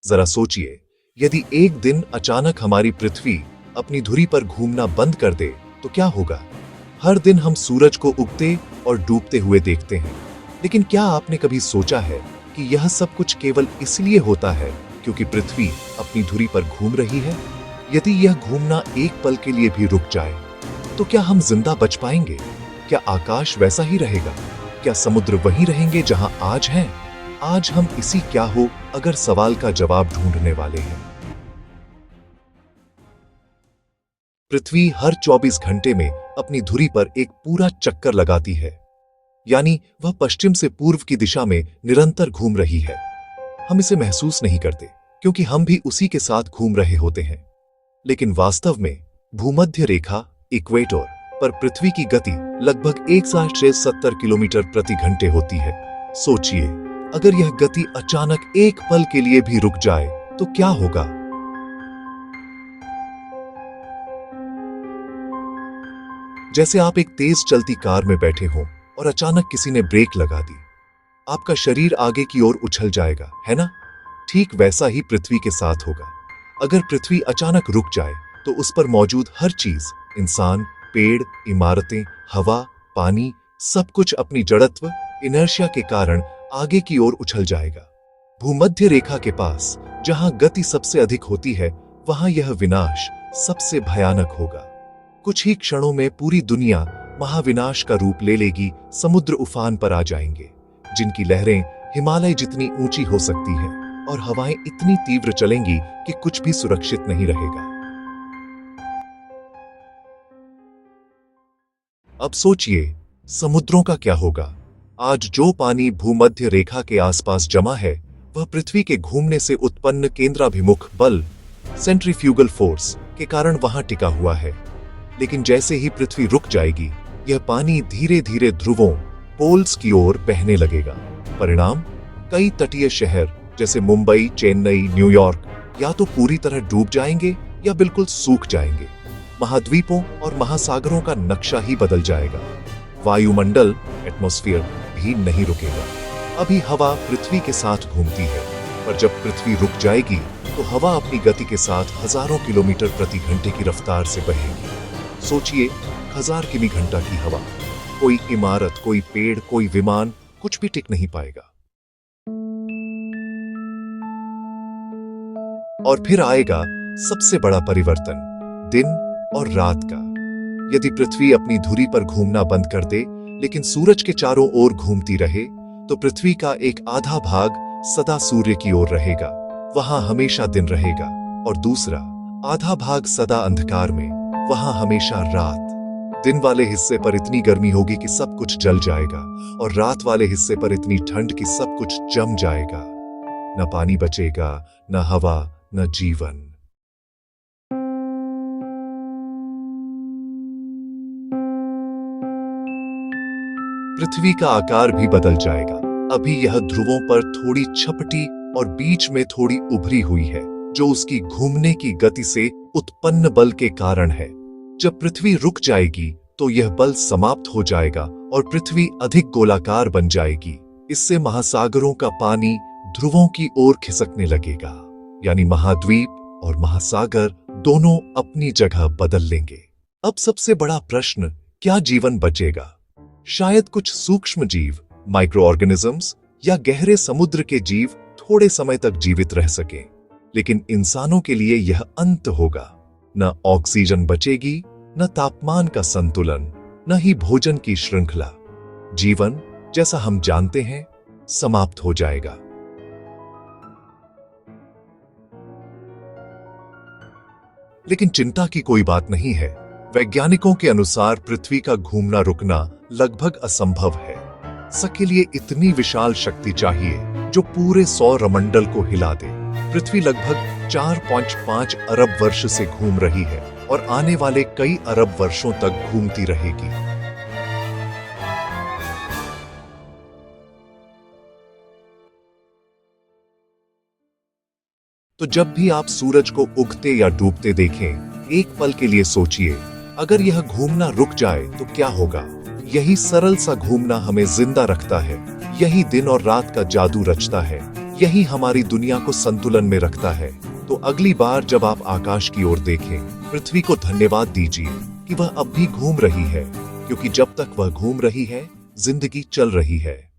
जरा सोचिए, यदि एक दिन अचानक हमारी पृथ्वी अपनी धुरी पर घूमना बंद कर दे तो क्या होगा। हर दिन हम सूरज को उगते और डूबते हुए देखते हैं, लेकिन क्या आपने कभी सोचा है कि यह सब कुछ केवल इसलिए होता है क्योंकि पृथ्वी अपनी धुरी पर घूम रही है। यदि यह घूमना एक पल के लिए भी रुक जाए तो क्या हम जिंदा बच पाएंगे? क्या आकाश वैसा ही रहेगा? क्या समुद्र वहीं रहेंगे जहां आज हैं? आज हम इसी क्या हो अगर सवाल का जवाब ढूंढने वाले हैं। पृथ्वी हर 24 घंटे में अपनी धुरी पर एक पूरा चक्कर लगाती है, यानी वह पश्चिम से पूर्व की दिशा में निरंतर घूम रही है। हम इसे महसूस नहीं करते क्योंकि हम भी उसी के साथ घूम रहे होते हैं, लेकिन वास्तव में भूमध्य रेखा इक्वेटर पर पृथ्वी की गति लगभग 170 किलोमीटर प्रति घंटे होती है। सोचिए, अगर यह गति अचानक एक पल के लिए भी रुक जाए तो क्या होगा। जैसे आप एक तेज चलती कार में बैठे हो और अचानक किसी ने ब्रेक लगा दी, आपका शरीर आगे की ओर उछल जाएगा, है ना? ठीक वैसा ही पृथ्वी के साथ होगा। अगर पृथ्वी अचानक रुक जाए तो उस पर मौजूद हर चीज, इंसान, पेड़, इमारतें, हवा, पानी, सब कुछ अपनी जड़त्व इनर्शिया के कारण आगे की ओर उछल जाएगा। भूमध्य रेखा के पास जहां गति सबसे अधिक होती है, वहां यह विनाश सबसे भयानक होगा। कुछ ही क्षणों में पूरी दुनिया महाविनाश का रूप ले लेगी। समुद्र उफान पर आ जाएंगे, जिनकी लहरें हिमालय जितनी ऊंची हो सकती है और हवाएं इतनी तीव्र चलेंगी कि कुछ भी सुरक्षित नहीं रहेगा। अब सोचिए, समुद्रों का क्या होगा? आज जो पानी भूमध्य रेखा के आसपास जमा है, वह पृथ्वी के घूमने से उत्पन्न केंद्राभिमुख बल, सेंट्रीफ्यूगल फोर्स के कारण वहां टिका हुआ है। लेकिन जैसे ही पृथ्वी रुक जाएगी, यह पानी धीरे धीरे ध्रुवों, पोल्स की ओर बहने लगेगा। परिणाम, कई तटीय शहर जैसे मुंबई, चेन्नई, न्यूयॉर्क या तो पूरी तरह डूब जाएंगे या बिल्कुल सूख जाएंगे। महाद्वीपों और महासागरों का नक्शा ही बदल जाएगा। वायुमंडल, एटमॉस्फेयर भी नहीं रुकेगा। अभी हवा पृथ्वी के साथ घूमती है, पर जब पृथ्वी रुक जाएगी तो हवा अपनी गति के साथ हजारों किलोमीटर प्रति घंटे की रफ्तार से बहेगी। सोचिए, 1000 किमी घंटा की हवा, कोई इमारत, कोई पेड़, कोई विमान, कुछ भी टिक नहीं पाएगा। और फिर आएगा सबसे बड़ा परिवर्तन, दिन और रात का। यदि पृथ्वी अपनी धुरी पर घूमना बंद कर दे लेकिन सूरज के चारों ओर घूमती रहे, तो पृथ्वी का एक आधा भाग सदा सूर्य की ओर रहेगा, वहां हमेशा दिन रहेगा, और दूसरा आधा भाग सदा अंधकार में, वहां हमेशा रात। दिन वाले हिस्से पर इतनी गर्मी होगी कि सब कुछ जल जाएगा, और रात वाले हिस्से पर इतनी ठंड कि सब कुछ जम जाएगा। न पानी बचेगा, न हवा, न जीवन। पृथ्वी का आकार भी बदल जाएगा। अभी यह ध्रुवों पर थोड़ी छपटी और बीच में थोड़ी उभरी हुई है, जो उसकी घूमने की गति से उत्पन्न बल के कारण है। जब पृथ्वी रुक जाएगी तो यह बल समाप्त हो जाएगा और पृथ्वी अधिक गोलाकार बन जाएगी। इससे महासागरों का पानी ध्रुवों की ओर खिसकने लगेगा, यानी महाद्वीप और महासागर दोनों अपनी जगह बदल लेंगे। अब सबसे बड़ा प्रश्न, क्या जीवन बचेगा? शायद कुछ सूक्ष्म जीव, माइक्रो ऑर्गेनिजम्स या गहरे समुद्र के जीव थोड़े समय तक जीवित रह सकें, लेकिन इंसानों के लिए यह अंत होगा। न ऑक्सीजन बचेगी, न तापमान का संतुलन, न ही भोजन की श्रृंखला। जीवन जैसा हम जानते हैं समाप्त हो जाएगा। लेकिन चिंता की कोई बात नहीं है। वैज्ञानिकों के अनुसार पृथ्वी का घूमना रुकना लगभग असंभव है। इसके लिए इतनी विशाल शक्ति चाहिए जो पूरे सौरमंडल को हिला दे। पृथ्वी लगभग 4.5 अरब वर्ष से घूम रही है और आने वाले कई अरब वर्षों तक घूमती रहेगी। तो जब भी आप सूरज को उगते या डूबते देखें, एक पल के लिए सोचिए, अगर यह घूमना रुक जाए तो क्या होगा। यही सरल सा घूमना हमें जिंदा रखता है, यही दिन और रात का जादू रचता है, यही हमारी दुनिया को संतुलन में रखता है। तो अगली बार जब आप आकाश की ओर देखें, पृथ्वी को धन्यवाद दीजिए कि वह अब भी घूम रही है, क्योंकि जब तक वह घूम रही है, जिंदगी चल रही है।